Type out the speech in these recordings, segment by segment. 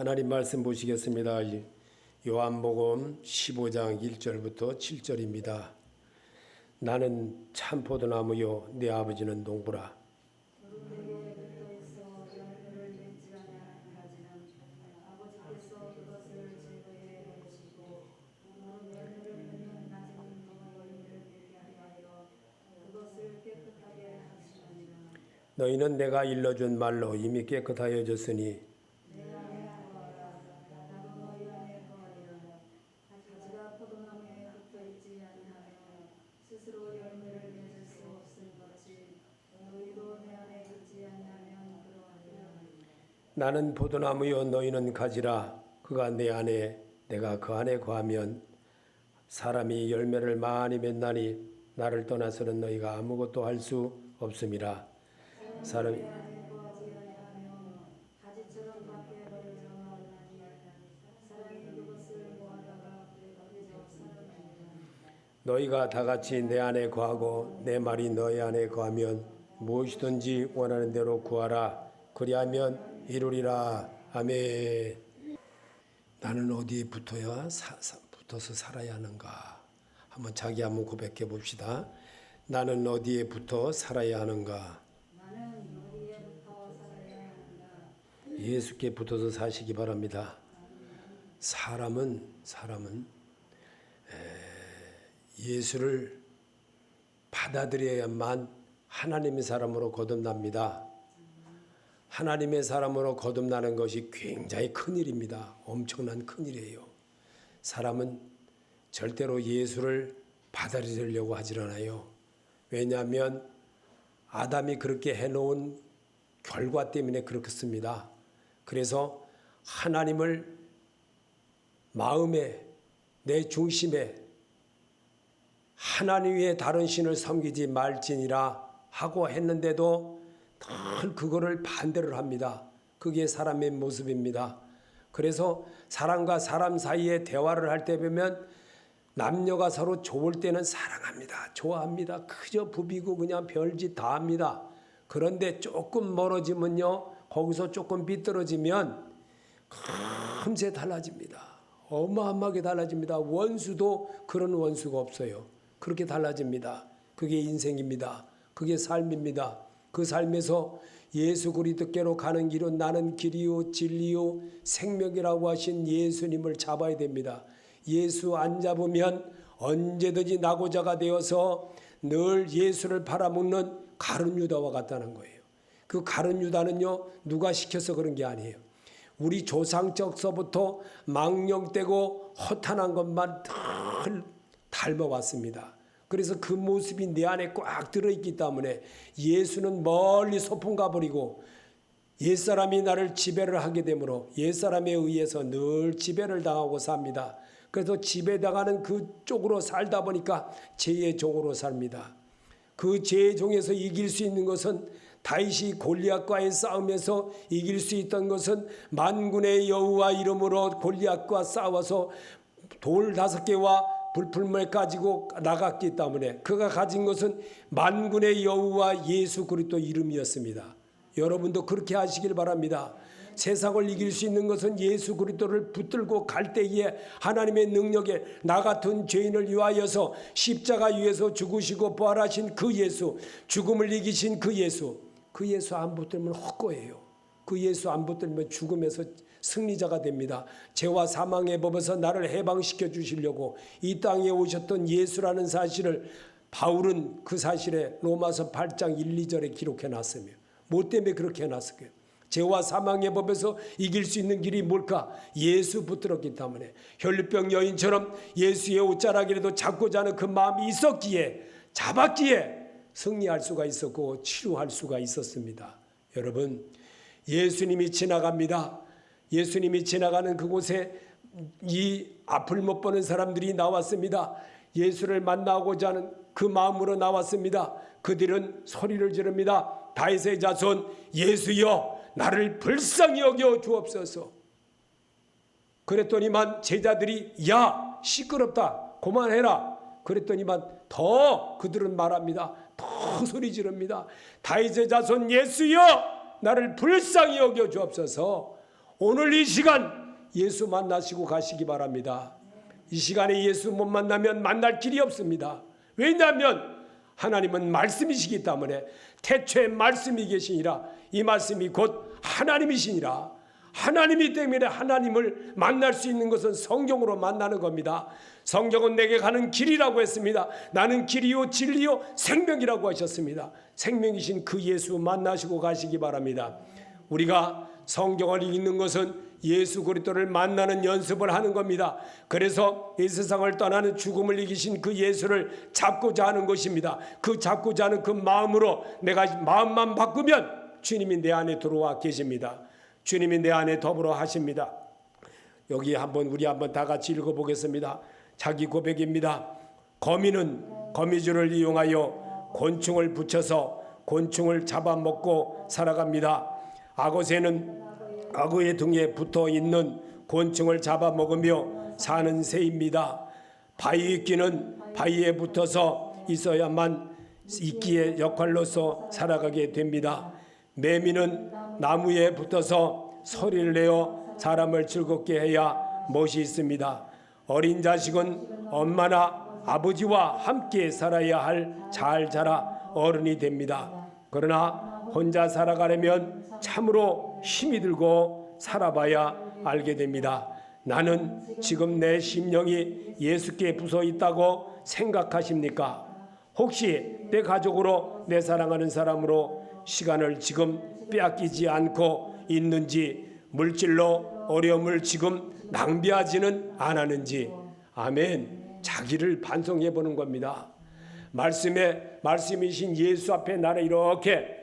하나님 말씀 보시겠습니다. 요한복음 15장 1절부터 7절입니다. 나는 참 포도나무요 내 아버지는 농부라. 너희는 내가 일러준 말로 이미 깨끗하여졌으니 나는 포도나무요 너희는 가지라. 그가 내 안에 내가 그 안에 거하면 사람이 열매를 많이 맺나니 나를 떠나서는 너희가 아무것도 할 수 없음이라. 사람이 너희가 다 같이 내 안에 거하고 내 말이 너희 안에 거하면 무엇이든지 원하는 대로 구하라. 그리하면 이루리라. 아멘. 나는 어디에 붙어서 살아야 하는가? 한번 고백해 봅시다. 나는 어디에 붙어 살아야 하는가? 예수께 붙어서 사시기 바랍니다. 사람은 예수를 받아들여야만 하나님의 사람으로 거듭납니다. 하나님의 사람으로 거듭나는 것이 굉장히 큰일입니다. 엄청난 큰일이에요. 사람은 절대로 예수를 받아들이려고 하질 않아요. 왜냐하면 아담이 그렇게 해놓은 결과 때문에 그렇습니다. 그래서 하나님을 마음에 내 중심에 하나님 외에 다른 신을 섬기지 말지니라 하고 했는데도 늘 그거를 반대를 합니다. 그게 사람의 모습입니다. 그래서 사람과 사람 사이에 대화를 할 때 보면 남녀가 서로 좋을 때는 사랑합니다. 좋아합니다. 그저 부비고 그냥 별짓 다 합니다. 그런데 조금 멀어지면요, 거기서 조금 삐뚤어지면 금세 달라집니다. 어마어마하게 달라집니다. 원수도 그런 원수가 없어요. 그렇게 달라집니다. 그게 인생입니다. 그게 삶입니다. 그 삶에서 예수 그리스도께로 가는 길은 나는 길이요 진리요 생명이라고 하신 예수님을 잡아야 됩니다. 예수 안 잡으면 언제든지 낙오자가 되어서 늘 예수를 팔아먹는 가룟 유다와 같다는 거예요. 그 가룟 유다는요, 누가 시켜서 그런 게 아니에요. 우리 조상적서부터 망령되고 허탄한 것만 늘 닮아왔습니다. 그래서 그 모습이 내 안에 꽉 들어있기 때문에 예수는 멀리 소풍 가버리고 옛사람이 나를 지배를 하게 되므로 옛사람에 의해서 늘 지배를 당하고 삽니다. 그래서 지배당하는 그쪽으로 살다 보니까 죄의 종으로 삽니다. 그 죄의 종에서 이길 수 있는 것은 다윗이 골리앗과의 싸움에서 이길 수 있던 것은 만군의 여호와 이름으로 골리앗과 싸워서 돌 5개와 불풀물 가지고 나갔기 때문에 그가 가진 것은 만군의 여호와 예수 그리스도 이름이었습니다. 여러분도 그렇게 하시길 바랍니다. 세상을 이길 수 있는 것은 예수 그리스도를 붙들고 갈 때에 하나님의 능력에 나 같은 죄인을 위하여서 십자가 위에서 죽으시고 부활하신 그 예수, 죽음을 이기신 그 예수 안 붙들면 헛거예요. 그 예수 안 붙들면 죽음에서 승리자가 됩니다. 죄와 사망의 법에서 나를 해방시켜 주시려고 이 땅에 오셨던 예수라는 사실을 바울은 그 사실에 로마서 8장 1, 2절에 기록해 놨으며 뭐 때문에 그렇게 해놨을까요? 죄와 사망의 법에서 이길 수 있는 길이 뭘까? 예수 붙들었기 때문에 혈류병 여인처럼 예수의 옷자락이라도 잡고자 하는 그 마음이 있었기에 잡았기에 승리할 수가 있었고 치료할 수가 있었습니다. 여러분, 예수님이 지나갑니다. 예수님이 지나가는 그곳에 이 앞을 못 보는 사람들이 나왔습니다. 예수를 만나고자 하는 그 마음으로 나왔습니다. 그들은 소리를 지릅니다. 다윗의 자손 예수여 나를 불쌍히 여겨 주옵소서. 그랬더니만 제자들이 야 시끄럽다 그만해라. 그랬더니만 더 그들은 말합니다. 더 소리 지릅니다. 다윗의 자손 예수여 나를 불쌍히 여겨 주옵소서. 오늘 이 시간 예수 만나시고 가시기 바랍니다. 이 시간에 예수 못 만나면 만날 길이 없습니다. 왜냐하면 하나님은 말씀이시기 때문에 태초에 말씀이 계시니라. 이 말씀이 곧 하나님이시니라. 하나님이 때문에 하나님을 만날 수 있는 것은 성경으로 만나는 겁니다. 성경은 내게 가는 길이라고 했습니다. 나는 길이요 진리요 생명이라고 하셨습니다. 생명이신 그 예수 만나시고 가시기 바랍니다. 우리가 성경을 읽는 것은 예수 그리스도를 만나는 연습을 하는 겁니다. 그래서 이 세상을 떠나는 죽음을 이기신 그 예수를 잡고자 하는 것입니다. 그 잡고자 하는 그 마음으로 내가 마음만 바꾸면 주님이 내 안에 들어와 계십니다. 주님이 내 안에 더불어 하십니다. 여기 우리 한번 다 같이 읽어보겠습니다. 자기 고백입니다. 거미는 거미줄을 이용하여 곤충을 붙여서 곤충을 잡아먹고 살아갑니다. 악어새는 악어의 등에 붙어있는 곤충을 잡아먹으며 사는 새입니다. 바위이끼는 바위에 붙어서 있어야만 이끼의 역할로서 살아가게 됩니다. 매미는 나무에 붙어서 소리를 내어 사람을 즐겁게 해야 멋이 있습니다. 어린 자식은 엄마나 아버지와 함께 살아야 할 잘 자라 어른이 됩니다. 그러나 혼자 살아가려면 참으로 힘이 들고 살아봐야 알게 됩니다. 나는 지금 내 심령이 예수께 부서 있다고 생각하십니까? 혹시 내 가족으로 내 사랑하는 사람으로 시간을 지금 빼앗기지 않고 있는지, 물질로 어려움을 지금 낭비하지는 않았는지. 아멘. 자기를 반성해 보는 겁니다. 말씀이신 예수 앞에 나를 이렇게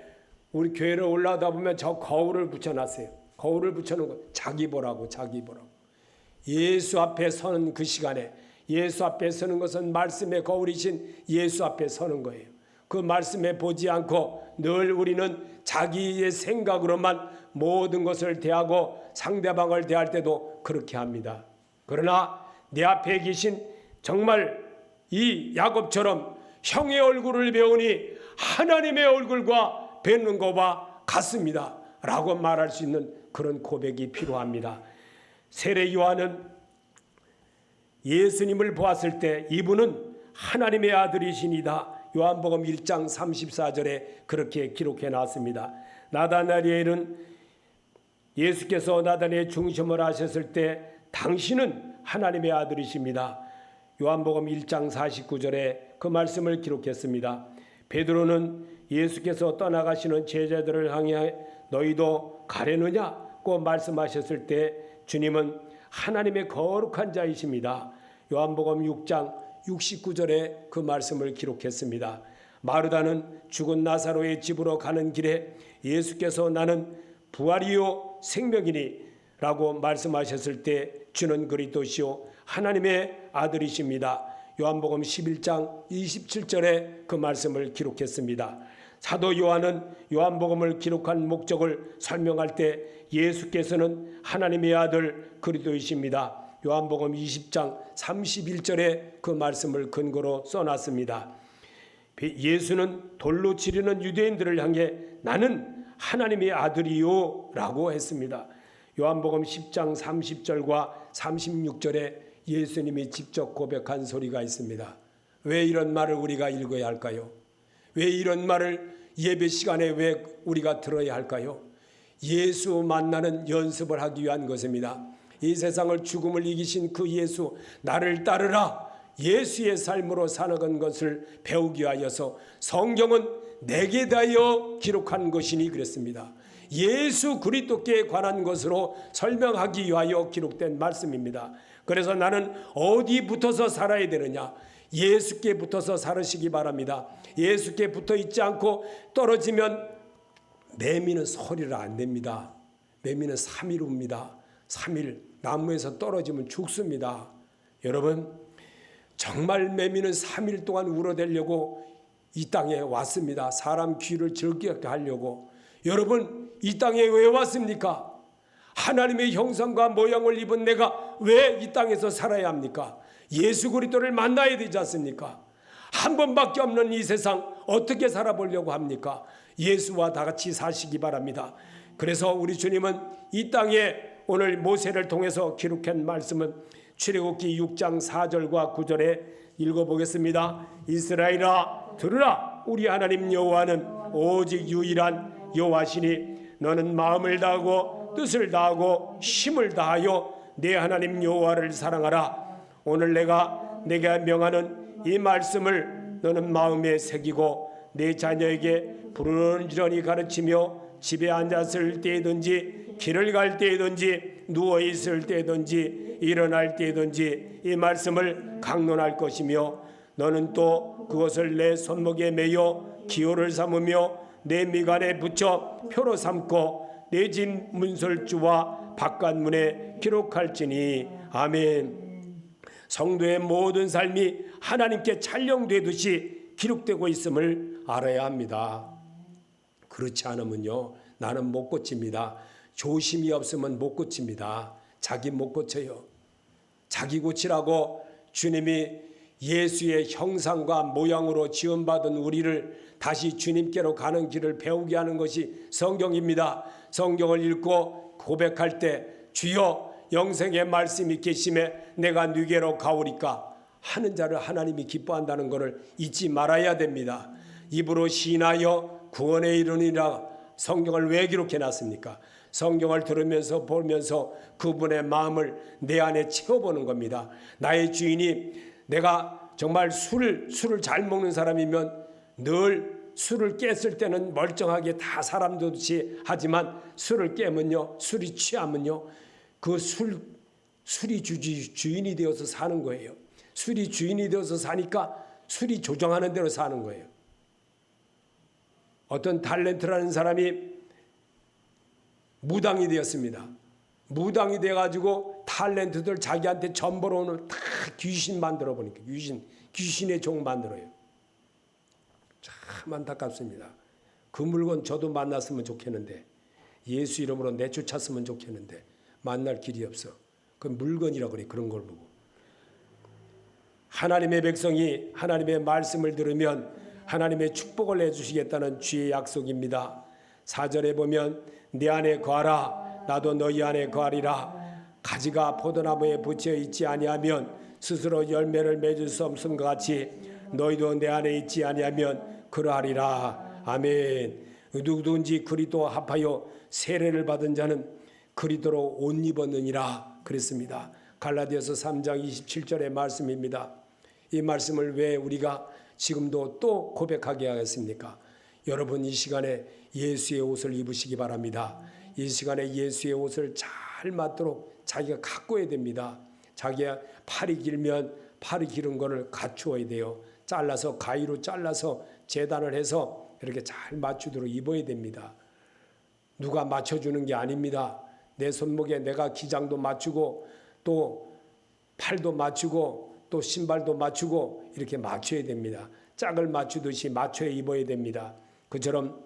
우리 교회를 올라오다 보면 저 거울을 붙여놨어요. 거울을 붙여놓은 거 자기 보라고. 예수 앞에 서는 그 시간에 예수 앞에 서는 것은 말씀의 거울이신 예수 앞에 서는 거예요. 그 말씀에 보지 않고 늘 우리는 자기의 생각으로만 모든 것을 대하고 상대방을 대할 때도 그렇게 합니다. 그러나 내 앞에 계신 정말 이 야곱처럼 형의 얼굴을 배우니 하나님의 얼굴과 뵙는 것과 같습니다 라고 말할 수 있는 그런 고백이 필요합니다. 세례 요한은 예수님을 보았을 때 이분은 하나님의 아들이시니다. 요한복음 1장 34절에 그렇게 기록해 놨습니다. 나다나엘은 예수께서 나단의 중심을 하셨을 때 당신은 하나님의 아들이십니다. 요한복음 1장 49절에 그 말씀을 기록했습니다. 베드로는 예수께서 떠나가시는 제자들을 향해 너희도 가려느냐고 말씀하셨을 때 주님은 하나님의 거룩한 자이십니다. 요한복음 6장 69절에 그 말씀을 기록했습니다. 마르다는 죽은 나사로의 집으로 가는 길에 예수께서 나는 부활이요 생명이니 라고 말씀하셨을 때 주는 그리스도시요 하나님의 아들이십니다. 요한복음 11장 27절에 그 말씀을 기록했습니다. 사도 요한은 요한복음을 기록한 목적을 설명할 때 예수께서는 하나님의 아들 그리스도이십니다. 요한복음 20장 31절에 그 말씀을 근거로 써놨습니다. 예수는 돌로 치르는 유대인들을 향해 나는 하나님의 아들이요 라고 했습니다. 요한복음 10장 30절과 36절에 예수님이 직접 고백한 소리가 있습니다. 왜 이런 말을 우리가 읽어야 할까요? 왜 이런 말을 예배 시간에 왜 우리가 들어야 할까요? 예수 만나는 연습을 하기 위한 것입니다. 이 세상을 죽음을 이기신 그 예수, 나를 따르라. 예수의 삶으로 살아간 것을 배우기 위하여서 성경은 내게 대하여 기록한 것이니 그랬습니다. 예수 그리스도께 관한 것으로 설명하기 위하여 기록된 말씀입니다. 그래서 나는 어디 붙어서 살아야 되느냐? 예수께 붙어서 살으시기 바랍니다. 예수께 붙어 있지 않고 떨어지면 매미는 소리를 안 냅니다. 매미는 3일 웁니다. 3일 나무에서 떨어지면 죽습니다. 여러분, 정말 매미는 3일 동안 울어대려고 이 땅에 왔습니다. 사람 귀를 즐겁게 하려고. 여러분, 이 땅에 왜 왔습니까? 하나님의 형상과 모양을 입은 내가 왜 이 땅에서 살아야 합니까? 예수 그리스도를 만나야 되지 않습니까? 한 번밖에 없는 이 세상 어떻게 살아보려고 합니까? 예수와 다 같이 사시기 바랍니다. 그래서 우리 주님은 이 땅에 오늘 모세를 통해서 기록한 말씀은 출애굽기 6장 4절과 9절에 읽어보겠습니다. 이스라엘아 들으라. 우리 하나님 여호와는 오직 유일한 여호와시니 너는 마음을 다하고 뜻을 다하고 힘을 다하여 내 하나님 여호와를 사랑하라. 오늘 내가 내게 명하는 이 말씀을 너는 마음에 새기고 내 자녀에게 부르짖으니 가르치며 집에 앉았을 때든지 길을 갈 때든지 누워 있을 때든지 일어날 때든지 이 말씀을 강론할 것이며 너는 또 그것을 내 손목에 매여 기호를 삼으며 내 미간에 붙여 표로 삼고 내 집 문설주와 바깥문에 기록할지니. 아멘. 성도의 모든 삶이 하나님께 촬영되듯이 기록되고 있음을 알아야 합니다. 그렇지 않으면요 나는 못 고칩니다. 조심이 없으면 못 고칩니다. 자기 못 고쳐요. 자기 고치라고 주님이 예수의 형상과 모양으로 지음받은 우리를 다시 주님께로 가는 길을 배우게 하는 것이 성경입니다. 성경을 읽고 고백할 때 주여 영생의 말씀이 계심에 내가 네게로 가오리까 하는 자를 하나님이 기뻐한다는 것을 잊지 말아야 됩니다. 입으로 시인하여 구원에 이르니라 성경을 왜 기록해놨습니까? 성경을 들으면서 보면서 그분의 마음을 내 안에 채워보는 겁니다. 나의 주인이 내가 정말 술을 잘 먹는 사람이면 늘 술을 깼을 때는 멀쩡하게 다 사람듯이 하지만 술을 깨면요 술이 취하면요 그 술이 주인이 되어서 사는 거예요. 술이 주인이 되어서 사니까 술이 조정하는 대로 사는 거예요. 어떤 탤런트라는 사람이 무당이 되었습니다. 무당이 돼가지고 탤런트들 자기한테 전 벌어오는 다 귀신 만들어 보니까 귀신의 종 만들어요. 참 안타깝습니다. 그 물건 저도 만났으면 좋겠는데 예수 이름으로 내쫓았으면 좋겠는데 만날 길이 없어. 그 물건이라고 그래. 그런 걸 보고 하나님의 백성이 하나님의 말씀을 들으면 하나님의 축복을 내주시겠다는 주의 약속입니다. 4절에 보면 내 안에 거하라 나도 너희 안에 거하리라. 가지가 포도나무에 붙여 있지 아니하면 스스로 열매를 맺을 수 없음과 같이 너희도 내 안에 있지 아니하면 그러하리라. 아멘. 누구든지 그리스도와 합하여 세례를 받은 자는 그리스도로 옷 입었느니라 그랬습니다. 갈라디아서 3장 27절의 말씀입니다. 이 말씀을 왜 우리가 지금도 또 고백하게 하겠습니까? 여러분 이 시간에 예수의 옷을 입으시기 바랍니다. 이 시간에 예수의 옷을 잘 맞도록 자기가 가꿔야 됩니다. 자기가 팔이 길면 팔이 기른 거를 갖추어야 돼요. 잘라서 가위로 잘라서 재단을 해서 이렇게 잘 맞추도록 입어야 됩니다. 누가 맞춰주는 게 아닙니다. 내 손목에 내가 기장도 맞추고 또 팔도 맞추고 또 신발도 맞추고 이렇게 맞춰야 됩니다. 짝을 맞추듯이 맞춰 입어야 됩니다. 그처럼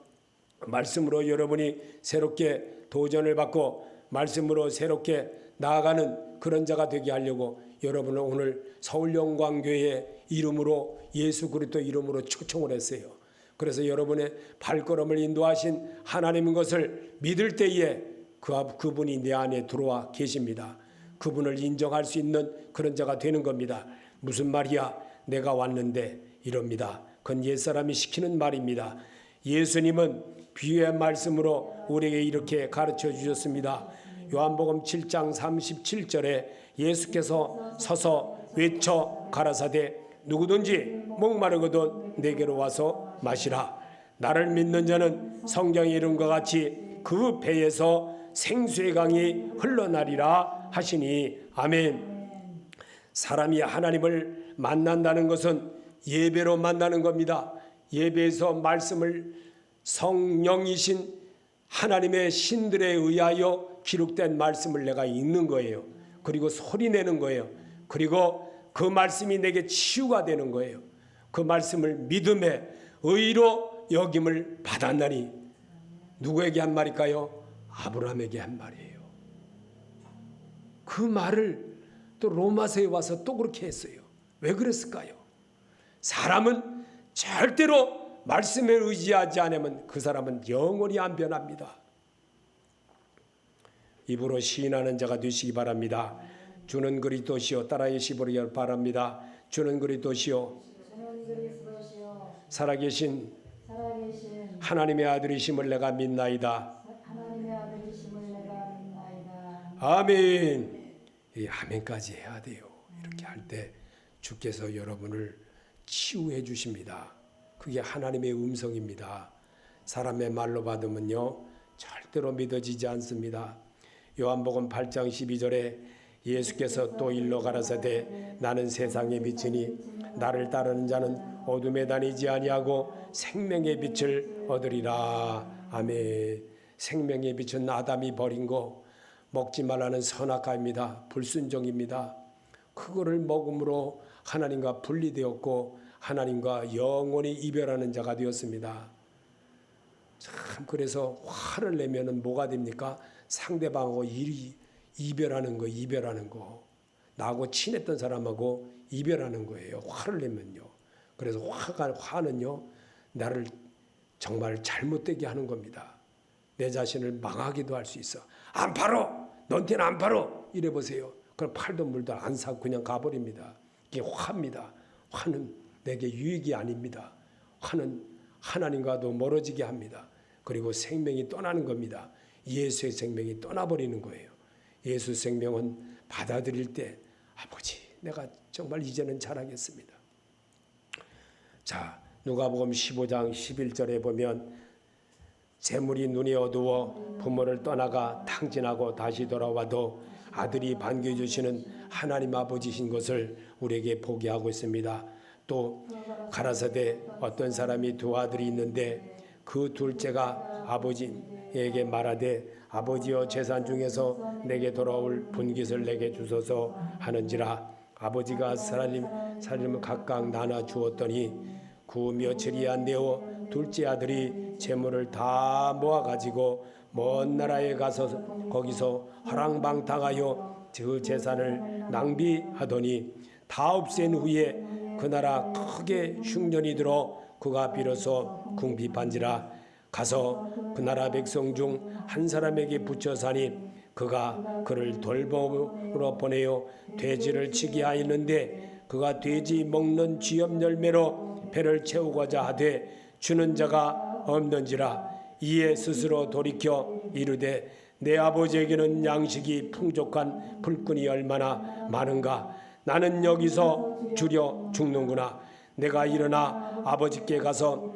말씀으로 여러분이 새롭게 도전을 받고 말씀으로 새롭게 나아가는 그런 자가 되게 하려고 여러분은 오늘 서울영광교회 이름으로 예수 그리스도 이름으로 초청을 했어요. 그래서 여러분의 발걸음을 인도하신 하나님인 것을 믿을 때에 그분이 내 안에 들어와 계십니다. 그분을 인정할 수 있는 그런 자가 되는 겁니다. 무슨 말이야? 내가 왔는데 이럽니다. 그건 옛사람이 시키는 말입니다. 예수님은 비유의 말씀으로 우리에게 이렇게 가르쳐 주셨습니다. 요한복음 7장 37절에 예수께서 서서 외쳐 가라사대 누구든지 목마르거든 내게로 와서 마시라. 나를 믿는 자는 성경의 이름과 같이 그 배에서 생수의 강이 흘러나리라 하시니. 아멘. 사람이 하나님을 만난다는 것은 예배로 만나는 겁니다. 예배에서 말씀을 성령이신 하나님의 신들에 의하여 기록된 말씀을 내가 읽는 거예요. 그리고 소리내는 거예요. 그리고 그 말씀이 내게 치유가 되는 거예요. 그 말씀을 믿음의 의로 여김을 받았나니. 누구에게 한 말일까요? 아브라함에게 한 말이에요. 그 말을 또 로마서에 와서 또 그렇게 했어요. 왜 그랬을까요? 사람은 절대로 말씀에 의지하지 않으면 그 사람은 영원히 안 변합니다. 입으로 시인하는 자가 되시기 바랍니다. 주는 그리스도시요 따라해 시보리 바랍니다. 주는 그리스도시요 살아계신 하나님의 아들이심을 내가 믿나이다. 아멘. 이 아멘까지 해야 돼요. 이렇게 할 때 주께서 여러분을 치유해 주십니다. 그게 하나님의 음성입니다. 사람의 말로 받으면요 절대로 믿어지지 않습니다. 요한복음 8장 12절에 예수께서 또 일러 가라사대 나는 세상의 빛이니 나를 따르는 자는 어둠에 다니지 아니하고 생명의 빛을 얻으리라. 아멘. 생명의 빛은 아담이 버린 거 먹지 말라는 선악과입니다. 불순종입니다. 그거를 먹음으로 하나님과 분리되었고 하나님과 영원히 이별하는 자가 되었습니다. 참 그래서 화를 내면은 뭐가 됩니까? 상대방하고 이별하는 거. 나하고 친했던 사람하고 이별하는 거예요. 화를 내면요. 그래서 화는요 나를 정말 잘못되게 하는 겁니다. 내 자신을 망하기도 할 수 있어. 안 팔어. 너한테는 안 팔어. 이래 보세요. 그럼 팔도 물도 안 사고 그냥 가버립니다. 이게 화입니다. 화는 내게 유익이 아닙니다. 화는 하나님과도 멀어지게 합니다. 그리고 생명이 떠나는 겁니다. 예수의 생명이 떠나버리는 거예요. 예수 생명은 받아들일 때 아버지 내가 정말 이제는 잘하겠습니다. 자, 누가복음 15장 11절에 보면 재물이 눈이 어두워 부모를 떠나가 탕진하고 다시 돌아와도 아들이 반겨주시는 하나님 아버지신 것을 우리에게 보게 하고 있습니다. 또 가라사대 어떤 사람이 두 아들이 있는데 그 둘째가 아버지에게 말하되 아버지여 재산 중에서 내게 돌아올 분깃을 내게 주소서 하는지라. 아버지가 살림을 각각 나눠 주었더니 그 며칠이 안 되어 둘째 아들이 재물을 다 모아가지고 먼 나라에 가서 거기서 허랑방탕하여 그 재산을 낭비하더니 다 없앤 후에 그 나라 크게 흉년이 들어 그가 비로소 궁핍한지라. 가서 그 나라 백성 중 한 사람에게 붙여 사니 그가 그를 돌봄으로 보내어 돼지를 치게 하였는데 그가 돼지 먹는 쥐염 열매로 배를 채우고자 하되 주는 자가 없는지라. 이에 스스로 돌이켜 이르되 내 아버지에게는 양식이 풍족한 불끈이 얼마나 많은가. 나는 여기서 주려 죽는구나. 내가 일어나 아버지께 가서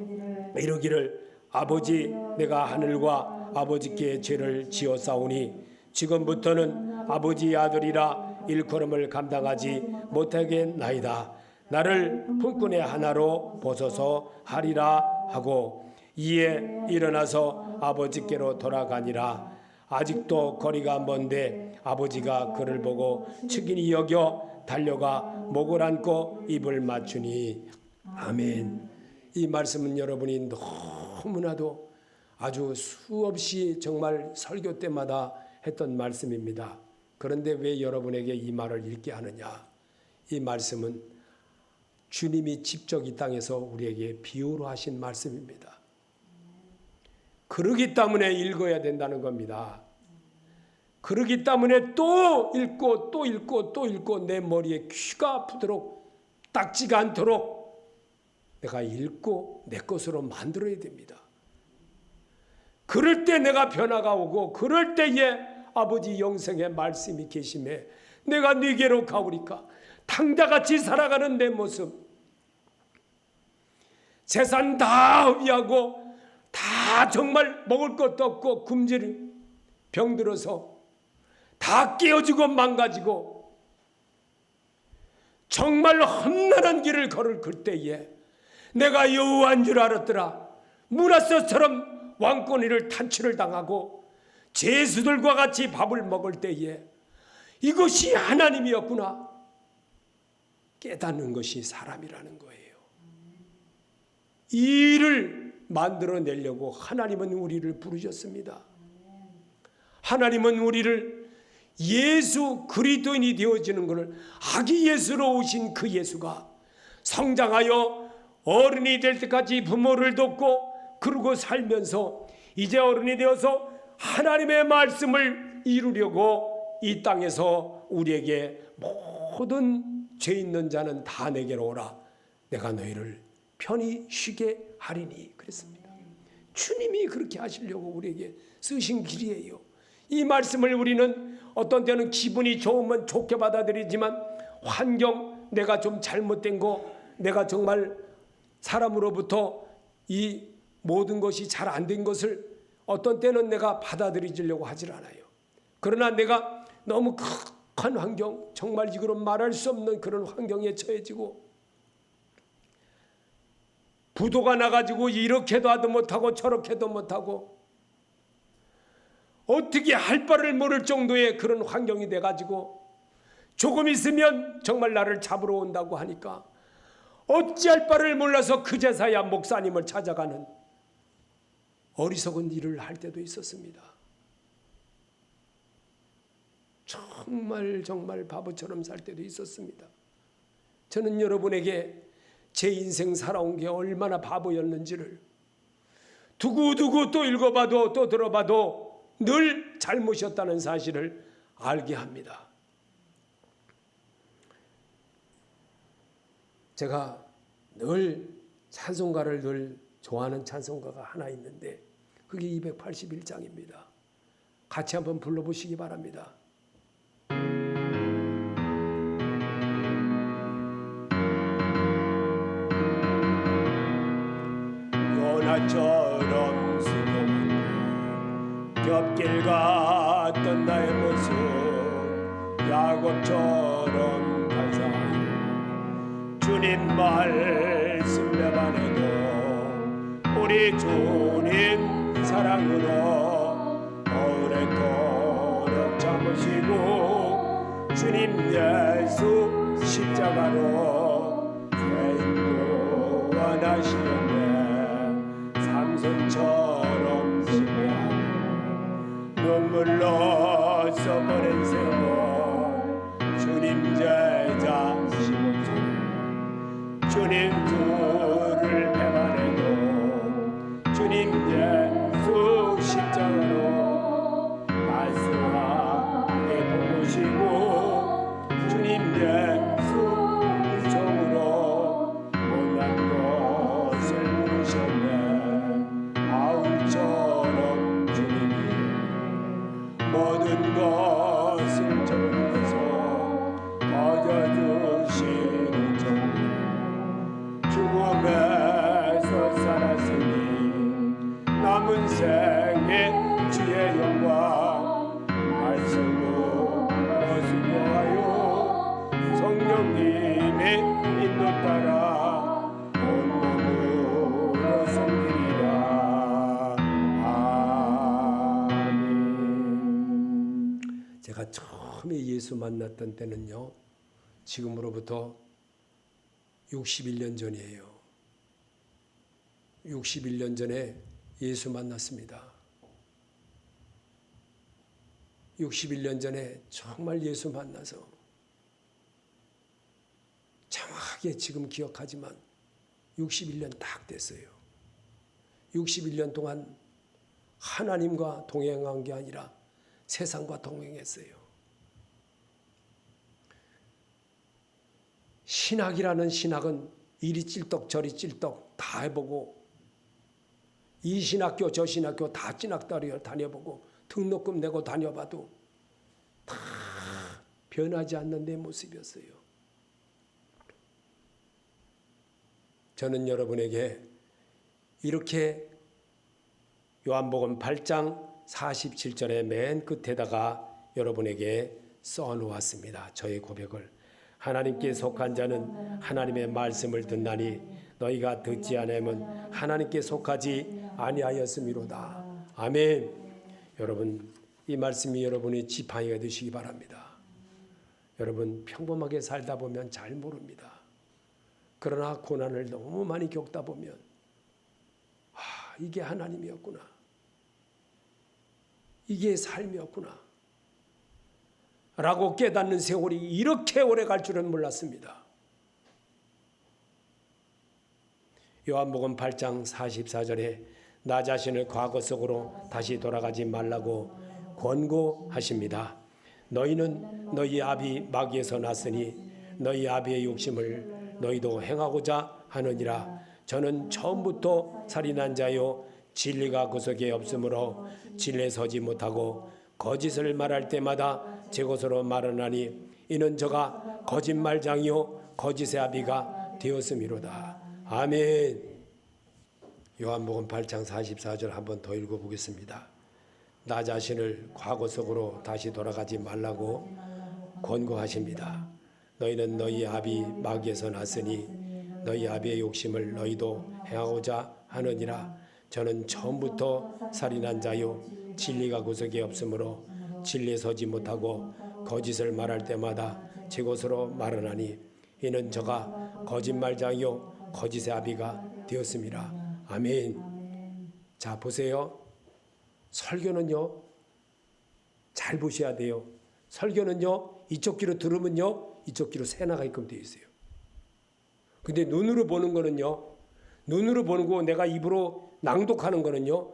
이르기를 아버지 내가 하늘과 아버지께 죄를 지었사오니 지금부터는 아버지의 아들이라 일컬음을 감당하지 못하겠나이다. 나를 품꾼의 하나로 보소서 하리라 하고 이에 일어나서 아버지께로 돌아가니라. 아직도 거리가 먼데 아버지가 그를 보고 측은히 여겨 달려가 목을 안고 입을 맞추니. 아멘. 이 말씀은 여러분이 너무나도 아주 수없이 정말 설교 때마다 했던 말씀입니다. 그런데 왜 여러분에게 이 말을 읽게 하느냐? 이 말씀은 주님이 직접 이 땅에서 우리에게 비유로 하신 말씀입니다. 그러기 때문에 읽어야 된다는 겁니다. 그러기 때문에 또 읽고 또 읽고 또 읽고 내 머리에 귀가 아프도록 닦지가 않도록 내가 읽고 내 것으로 만들어야 됩니다. 그럴 때 내가 변화가 오고 그럴 때에 아버지 영생의 말씀이 계심에 내가 네게로 가오리까. 탕자같이 살아가는 내 모습, 재산 다 허비하고 다 정말 먹을 것도 없고 굶주린 병들어서 다 깨어지고 망가지고 정말 험난한 길을 걸을 그때에 내가 여호와인 줄 알았더라. 문하세처럼 왕권위를 탄치를 당하고 죄수들과 같이 밥을 먹을 때에 이것이 하나님이었구나 깨닫는 것이 사람이라는 거예요. 이 일을 만들어내려고 하나님은 우리를 부르셨습니다. 하나님은 우리를 예수 그리스도인이 되어지는 것을 아기 예수로 오신 그 예수가 성장하여 어른이 될 때까지 부모를 돕고 그러고 살면서 이제 어른이 되어서 하나님의 말씀을 이루려고 이 땅에서 우리에게 모든 죄 있는 자는 다 내게로 오라. 내가 너희를 편히 쉬게 하리니 그랬습니다. 주님이 그렇게 하시려고 우리에게 쓰신 길이에요. 이 말씀을 우리는 어떤 때는 기분이 좋으면 좋게 받아들이지만 환경, 내가 좀 잘못된 거, 내가 정말 사람으로부터 이 모든 것이 잘 안 된 것을 어떤 때는 내가 받아들이려고 하질 않아요. 그러나 내가 너무 큰 환경, 정말 이거로 말할 수 없는 그런 환경에 처해지고 부도가 나가지고 이렇게도 하도 못하고 저렇게도 못하고 어떻게 할 바를 모를 정도의 그런 환경이 돼가지고 조금 있으면 정말 나를 잡으러 온다고 하니까 어찌할 바를 몰라서 그제서야 목사님을 찾아가는 어리석은 일을 할 때도 있었습니다. 정말 바보처럼 살 때도 있었습니다. 저는 여러분에게 제 인생 살아온 게 얼마나 바보였는지를 두고두고 또 읽어봐도 또 들어봐도 늘 잘못이었다는 사실을 알게 합니다. 제가 늘 찬송가를 늘 좋아하는 찬송가가 하나 있는데 그게 281장입니다. 같이 한번 불러보시기 바랍니다. 요나처럼 수고하고 겹길 갔던 나의 모습 야곱처럼 감사하여 주님 말씀 내만해도 우리 주님 사랑으로 오래도록 참으시고 주님 예수 십자가로 죄인 구원하시는데 삼손처럼 신뢰하고 눈물로 써버린 세월 주님 제자 시몬처럼 주님 주를 배반해도 주님 예수 십자가로 말씀하게 보시고 주님 예수 종으로 못난 것을 부르셨네. 바울처럼 주님이 모든 것을 전해서 얻어주시는 종 죽음에서 살았으니 남은 생에 주의 영광 말씀으로 순종하여 성령님의 인도 따라 온몸으로 섬기리라. 아멘. 제가 처음에 예수 만났던 때는요, 지금으로부터 61년 전이에요. 61년 전에 예수 만났습니다. 61년 전에 정말 예수 만나서 정확하게 지금 기억하지만 61년 딱 됐어요. 61년 동안 하나님과 동행한 게 아니라 세상과 동행했어요. 신학이라는 신학은 이리 찔떡 저리 찔떡 다 해보고 이 신학교 저 신학교 다 찐학다리를 다녀보고 등록금 내고 다녀봐도 다 변하지 않는 내 모습이었어요. 저는 여러분에게 이렇게 요한복음 8장 47절의 맨 끝에다가 여러분에게 써놓았습니다. 저의 고백을. 하나님께 속한 자는 하나님의 말씀을 듣나니 너희가 듣지 않으면 하나님께 속하지 아니하였음이로다. 아멘. 여러분, 이 말씀이 여러분의 지팡이가 되시기 바랍니다. 여러분, 평범하게 살다 보면 잘 모릅니다. 그러나 고난을 너무 많이 겪다 보면 이게 하나님이었구나. 이게 삶이었구나. 라고 깨닫는 세월이 이렇게 오래 갈 줄은 몰랐습니다. 요한복음 8장 44절에 나 자신을 과거 속으로 다시 돌아가지 말라고 권고하십니다. 너희는 너희 아비 마귀에서 났으니 너희 아비의 욕심을 너희도 행하고자 하느니라. 저는 처음부터 살인한 자요 진리가 그 속에 없으므로 진리에 서지 못하고 거짓을 말할 때마다 제 것으로 말하나니 이는 저가 거짓말장이요 거짓의 아비가 되었음이로다. 아멘. 요한복음 8장 44절 한번 더 읽어보겠습니다. 나 자신을 과거 속으로 다시 돌아가지 말라고 권고하십니다. 너희는 너희 아비 마귀에서 났으니 너희 아비의 욕심을 너희도 행하고자 하느니라. 저는 처음부터 살인한 자요 진리가 그 속에 없으므로 진리에 서지 못하고 거짓을 말할 때마다 제 것으로 말하나니 이는 저가 거짓말장이요 거짓의 아비가 되었음이라. 아멘. 자, 보세요. 설교는요 잘 보셔야 돼요. 설교는요 이쪽 귀로 들으면요 이쪽 귀로 새나가게끔 되어 있어요. 근데 눈으로 보는 거는요, 눈으로 보는 거 내가 입으로 낭독하는 거는요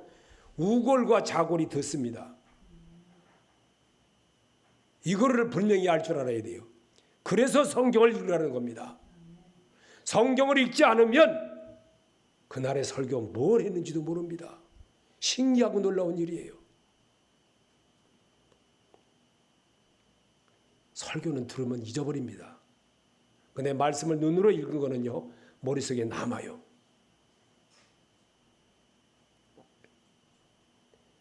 우골과 좌골이 듣습니다. 이거를 분명히 알 줄 알아야 돼요. 그래서 성경을 읽으라는 겁니다. 성경을 읽지 않으면 그날의 설교 뭘 했는지도 모릅니다. 신기하고 놀라운 일이에요. 설교는 들으면 잊어버립니다. 근데 말씀을 눈으로 읽은 거는요 머릿속에 남아요.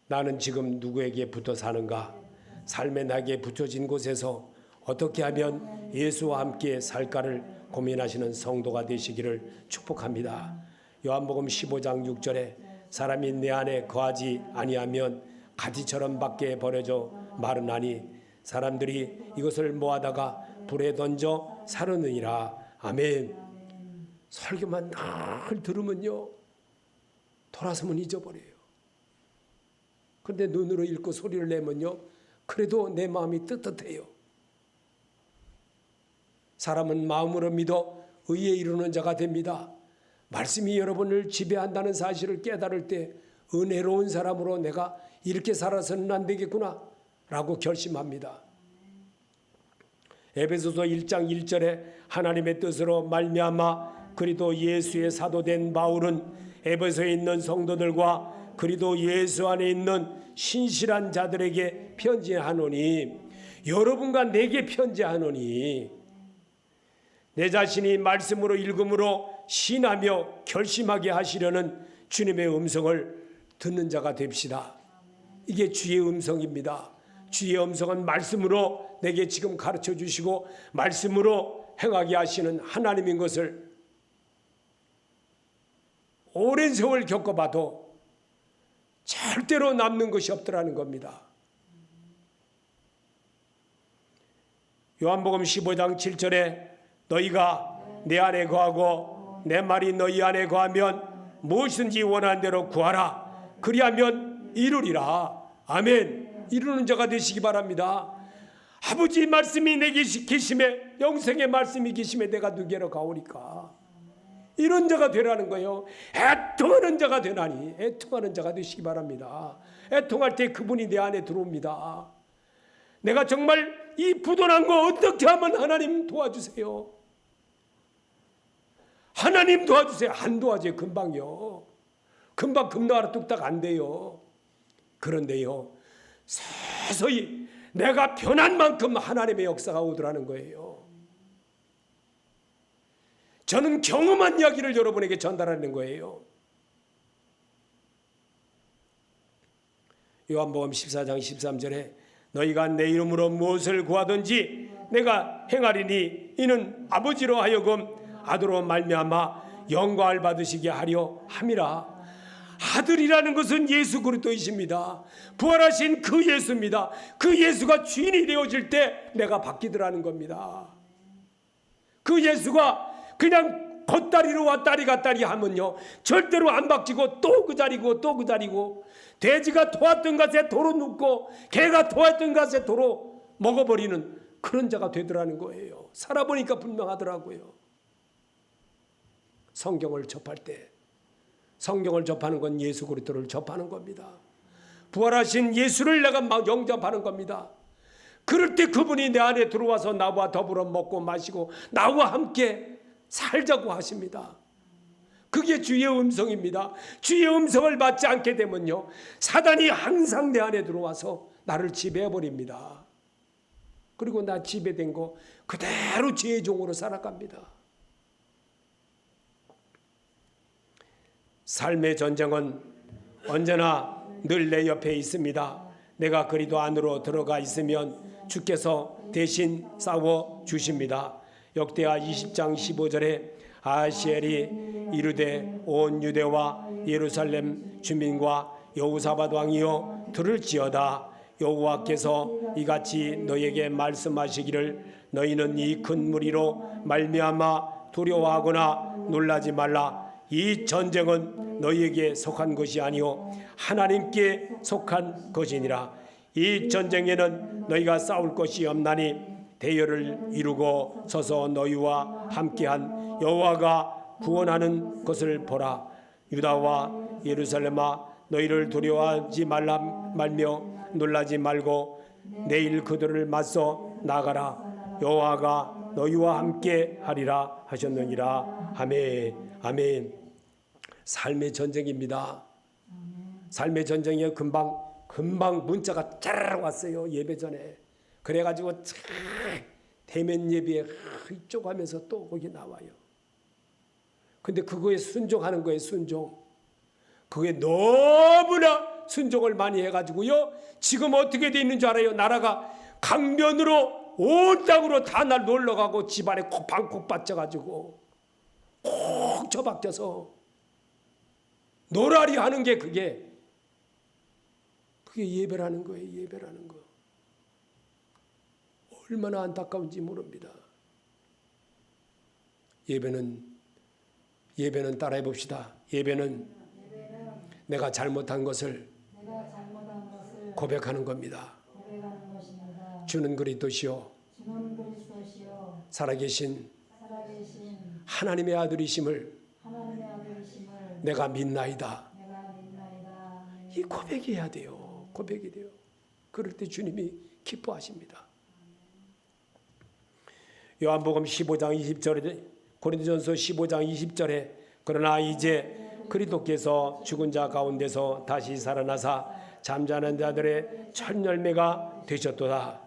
나는 지금 누구에게 붙어 사는가? 삶의 낙에 붙여진 곳에서 어떻게 하면 예수와 함께 살까를 고민하시는 성도가 되시기를 축복합니다. 요한복음 15장 6절에 사람이 내 안에 거하지 아니하면 가지처럼 밖에 버려져 마르나니 사람들이 이것을 모아다가 불에 던져 사르느니라. 아멘. 설교만 늘 들으면요 돌아서면 잊어버려요. 그런데 눈으로 읽고 소리를 내면요 그래도 내 마음이 뜨뜻해요. 사람은 마음으로 믿어 의에 이르는 자가 됩니다. 말씀이 여러분을 지배한다는 사실을 깨달을 때 은혜로운 사람으로 내가 이렇게 살아서는 안 되겠구나 라고 결심합니다. 에베소서 1장 1절에 하나님의 뜻으로 말미암아 그리스도 예수의 사도된 바울은 에베소에 있는 성도들과 그리스도 예수 안에 있는 신실한 자들에게 편지하노니 여러분과 내게 편지하노니 내 자신이 말씀으로 읽음으로 신하며 결심하게 하시려는 주님의 음성을 듣는 자가 됩시다. 이게 주의 음성입니다. 주의 음성은 말씀으로 내게 지금 가르쳐 주시고 말씀으로 행하게 하시는 하나님인 것을 오랜 세월 겪어봐도 절대로 남는 것이 없더라는 겁니다. 요한복음 15장 7절에 너희가 내 안에 거하고 내 말이 너희 안에 거하면 무엇이든지 원하는 대로 구하라. 그리하면 이루리라. 아멘. 이루는 자가 되시기 바랍니다. 아버지 말씀이 내게 계심에 영생의 말씀이 계심에 내가 누구로 가오리까. 이런 자가 되라는 거예요. 애통하는 자가 되나니 애통하는 자가 되시기 바랍니다. 애통할 때 그분이 내 안에 들어옵니다. 내가 정말 이 부도난 거 어떻게 하면 하나님 도와주세요. 하나님 도와주세요. 안 도와줘요. 금방요. 금방 금나라 뚝딱 안 돼요. 그런데요 서서히 내가 변한 만큼 하나님의 역사가 오더라는 거예요. 저는 경험한 이야기를 여러분에게 전달하는 거예요. 요한복음 14장 13절에 너희가 내 이름으로 무엇을 구하든지 내가 행하리니 이는 아버지로 하여금 아들로 말미암아 영광을 받으시게 하려 함이라. 아들이라는 것은 예수 그리스도이십니다. 부활하신 그 예수입니다. 그 예수가 주인이 되어질 때 내가 바뀌더라는 겁니다. 그 예수가 그냥 겉다리로 왔다리 갔다리 하면요 절대로 안 바뀌고 또 그 자리고 또 그 자리고 돼지가 토했던 것에 도로 눕고 개가 토했던 것에 도로 먹어버리는 그런 자가 되더라는 거예요. 살아보니까 분명하더라고요. 성경을 접할 때 성경을 접하는 건 예수 그리스도를 접하는 겁니다. 부활하신 예수를 내가 막 영접하는 겁니다. 그럴 때 그분이 내 안에 들어와서 나와 더불어 먹고 마시고 나와 함께 살자고 하십니다. 그게 주의 음성입니다. 주의 음성을 받지 않게 되면요, 사단이 항상 내 안에 들어와서 나를 지배해버립니다. 그리고 나 지배된 거 그대로 죄의 종으로 살아갑니다. 삶의 전쟁은 언제나 늘 내 옆에 있습니다. 내가 그리도 안으로 들어가 있으면 주께서 대신 싸워 주십니다. 역대하 20장 15절에 아하시엘이 이르되 온 유대와 예루살렘 주민과 여호사밧 왕이여 들을지어다. 여호와께서 이같이 너에게 말씀하시기를 너희는 이 큰 무리로 말미암아 두려워하거나 놀라지 말라. 이 전쟁은 너희에게 속한 것이 아니요 하나님께 속한 것이니라. 이 전쟁에는 너희가 싸울 것이 없나니 대열을 이루고 서서 너희와 함께한 여호와가 구원하는 것을 보라. 유다와 예루살렘아 너희를 두려워하지 말며 놀라지 말고 내일 그들을 맞서 나가라. 여호와가 너희와 함께 하리라 하셨느니라. 아멘. 아멘. 삶의 전쟁입니다. 삶의 전쟁에 금방 문자가 짜르르 왔어요. 예배 전에. 그래가지고 대면 예배에 이쪽 하면서 또 거기 나와요. 근데 그거에 순종하는 거예요. 순종. 그게 너무나 순종을 많이 해가지고요, 지금 어떻게 돼 있는 줄 알아요? 나라가 강변으로 온 땅으로 다 날 놀러가고 집안에 방콕 받쳐가지고 콕 처박혀서 노라리 하는 게 그게 예배라는 거예요. 예배라는 거. 얼마나 안타까운지 모릅니다. 예배는 따라해 봅시다. 예배는 내가 잘못한 것을 고백하는 겁니다. 주는 그리스도시요 살아계신 하나님의 아들이심을 내가 믿나이다. 이 고백해야 돼요. 고백이 돼요. 그럴 때 주님이 기뻐하십니다. 요한복음 15장 20절에 고린도전서 15장 20절에 그러나 이제 그리스도께서 죽은 자 가운데서 다시 살아나사 잠자는 자들의 첫 열매가 되셨도다.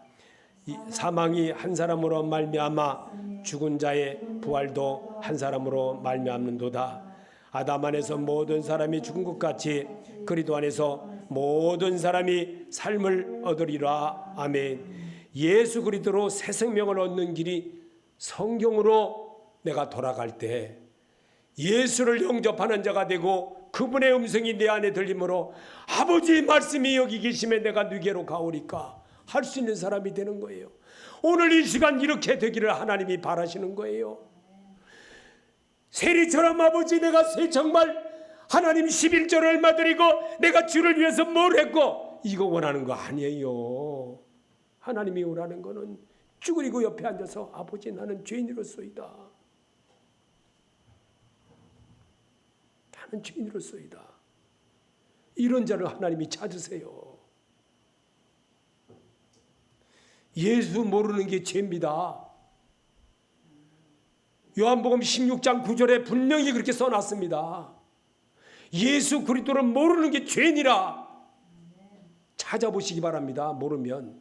사망이 한 사람으로 말미암아 죽은 자의 부활도 한 사람으로 말미암는도다. 아담 안에서 모든 사람이 죽은 것 같이 그리스도 안에서 모든 사람이 삶을 얻으리라. 아멘. 예수 그리스도로 새 생명을 얻는 길이 성경으로 내가 돌아갈 때 예수를 영접하는 자가 되고 그분의 음성이 내 안에 들리므로 아버지의 말씀이 여기 계심에 내가 누게로 가오리까 할 수 있는 사람이 되는 거예요. 오늘 이 시간 이렇게 되기를 하나님이 바라시는 거예요. 세리처럼 아버지 내가 정말 하나님 11조를 얼마 드리고 내가 주를 위해서 뭘 했고 이거 원하는 거 아니에요. 하나님이 원하는 거는 쭈그리고 옆에 앉아서 아버지 나는 죄인으로서이다. 나는 죄인으로서이다. 이런 자를 하나님이 찾으세요. 예수 모르는 게 죄입니다. 요한복음 16장 9절에 분명히 그렇게 써놨습니다. 예수 그리스도를 모르는 게 죄니라. 찾아보시기 바랍니다. 모르면.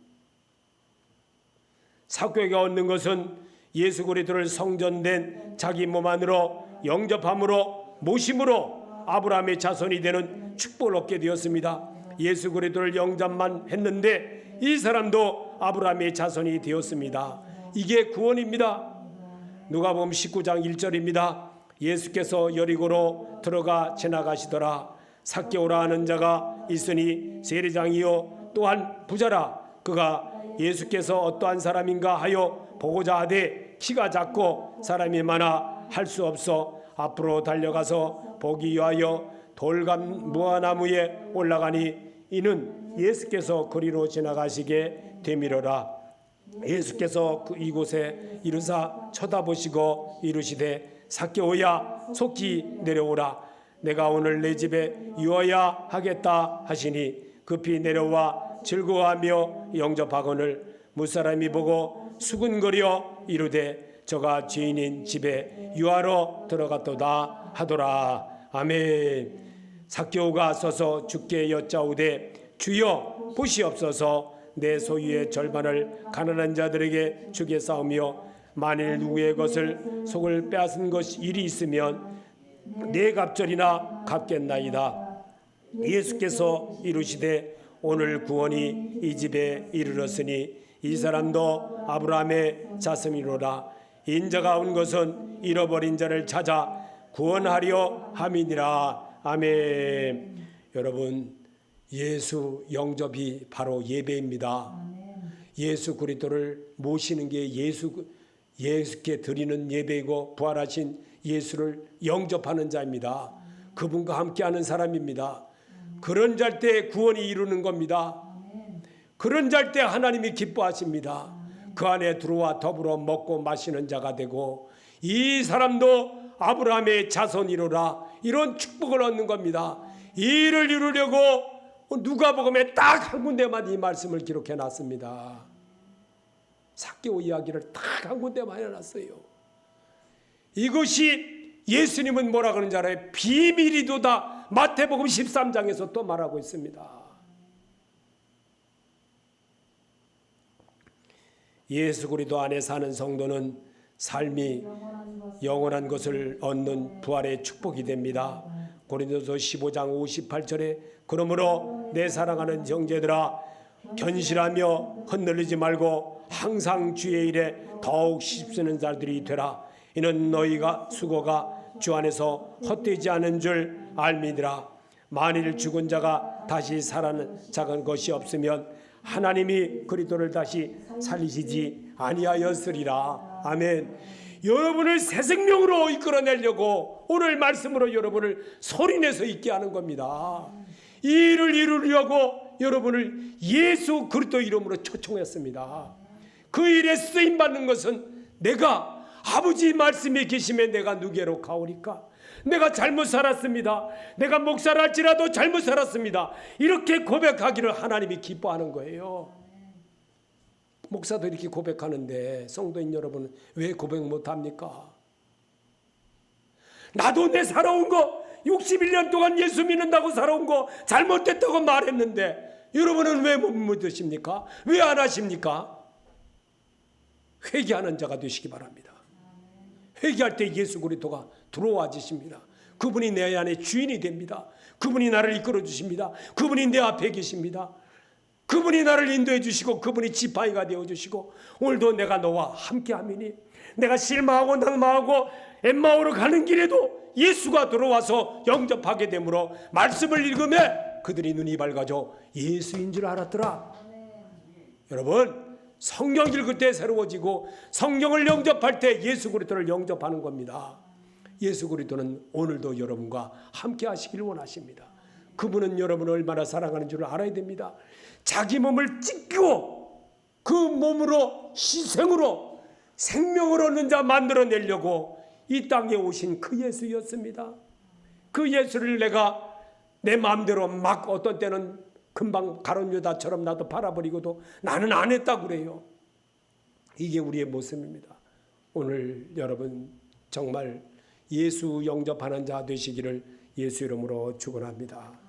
삭개가 얻는 것은 예수 그리스도를 성전된 자기 몸 안으로 영접함으로 모심으로 아브라함의 자손이 되는 축복을 얻게 되었습니다. 예수 그리스도를 영접만 했는데 이 사람도 아브라함의 자손이 되었습니다. 이게 구원입니다. 누가복음 19장 1절입니다. 예수께서 여리고로 들어가 지나가시더라. 삭개오라 하는 자가 있으니 세리장이요 또한 부자라. 그가 예수께서 어떠한 사람인가 하여 보고자 하되 키가 작고 사람이 많아 할 수 없어 앞으로 달려가서 보기 위하여 돌감 무화나무에 올라가니 이는 예수께서 그리로 지나가시게 되미러라. 예수께서 이곳에 이르사 쳐다보시고 이르시되 삭개오야 속히 내려오라. 내가 오늘 내 집에 유하야 하겠다 하시니 급히 내려와 즐거워하며 영접하거늘 무사람이 보고 수군거려 이르되 저가 죄인인 집에 유하러 들어갔도다 하더라. 아멘. 삭개오가 서서 주께 여짜오되 주여 보시옵소서 내 소유의 절반을 가난한 자들에게 주겠사오며 만일 누구의 것을 속을 빼앗은 것이 일이 있으면 네 갑절이나 갚겠나이다. 예수께서 이르시되 오늘 구원이 이 집에 이르렀으니 이 사람도 아브라함의 자손이로라. 인자가 온 것은 잃어버린 자를 찾아 구원하려 함이니라. 아멘. 여러분, 예수 영접이 바로 예배입니다. 예수 그리스도를 모시는 게 예수께 드리는 예배이고 부활하신 예수를 영접하는 자입니다. 그분과 함께하는 사람입니다. 그런 잘 때 구원이 이루는 겁니다. 그런 잘 때 하나님이 기뻐하십니다. 그 안에 들어와 더불어 먹고 마시는 자가 되고 이 사람도 아브라함의 자손이로라. 이런 축복을 얻는 겁니다. 이 일을 이루려고 누가복음에 딱 한 군데만 이 말씀을 기록해 놨습니다. 삭개오 이야기를 딱 한 군데만 해놨어요. 이것이 예수님은 뭐라 그러는지 알아요? 비밀이도다. 마태복음 13장에서 또 말하고 있습니다. 예수 그리스도 안에 사는 성도는 삶이 영원한 것을 얻는 부활의 축복이 됩니다. 고린도서 15장 58절에 그러므로 내 사랑하는 형제들아 견실하며 흔들리지 말고 항상 주의 일에 더욱 힘쓰는 자들이 되라. 이는 너희가 수고가 주 안에서 헛되지 않은 줄 알미니라. 만일 죽은 자가 다시 살아나는 작은 것이 없으면 하나님이 그리스도를 다시 살리시지 아니하였으리라. 아멘. 여러분을 새 생명으로 이끌어내려고 오늘 말씀으로 여러분을 소리내서 있게 하는 겁니다. 이 일을 이루려고 여러분을 예수 그리스도 이름으로 초청했습니다. 그 일에 쓰임받는 것은 내가 아버지 말씀이 계심에 내가 누구로 가오리까? 내가 잘못 살았습니다. 내가 목사랄지라도 잘못 살았습니다. 이렇게 고백하기를 하나님이 기뻐하는 거예요. 목사도 이렇게 고백하는데 성도인 여러분은 왜 고백 못합니까? 나도 내 살아온 거 61년 동안 예수 믿는다고 살아온 거 잘못됐다고 말했는데 여러분은 왜 못 믿으십니까? 왜 안 하십니까? 회개하는 자가 되시기 바랍니다. 회개할 때 예수 그리스도가 들어와 주십니다. 그분이 내 안에 주인이 됩니다. 그분이 나를 이끌어 주십니다. 그분이 내 앞에 계십니다. 그분이 나를 인도해 주시고 그분이 지팡이가 되어 주시고 오늘도 내가 너와 함께함이니 내가 실망하고 낙망하고 엠마오로 가는 길에도 예수가 들어와서 영접하게 되므로 말씀을 읽으며 그들이 눈이 밝아져 예수인 줄 알았더라. 여러분 성경 읽을 때 새로워지고 성경을 영접할 때 예수 그리스도를 영접하는 겁니다. 예수 그리스도는 오늘도 여러분과 함께 하시길 원하십니다. 그분은 여러분을 얼마나 사랑하는 줄 알아야 됩니다. 자기 몸을 찢고 그 몸으로 희생으로 생명을 얻는 자 만들어내려고 이 땅에 오신 그 예수였습니다. 그 예수를 내가 내 마음대로 막 어떤 때는 금방 가룟 유다처럼 나도 팔아버리고도 나는 안 했다고 그래요. 이게 우리의 모습입니다. 오늘 여러분 정말 예수 영접하는 자 되시기를 예수 이름으로 축원합니다.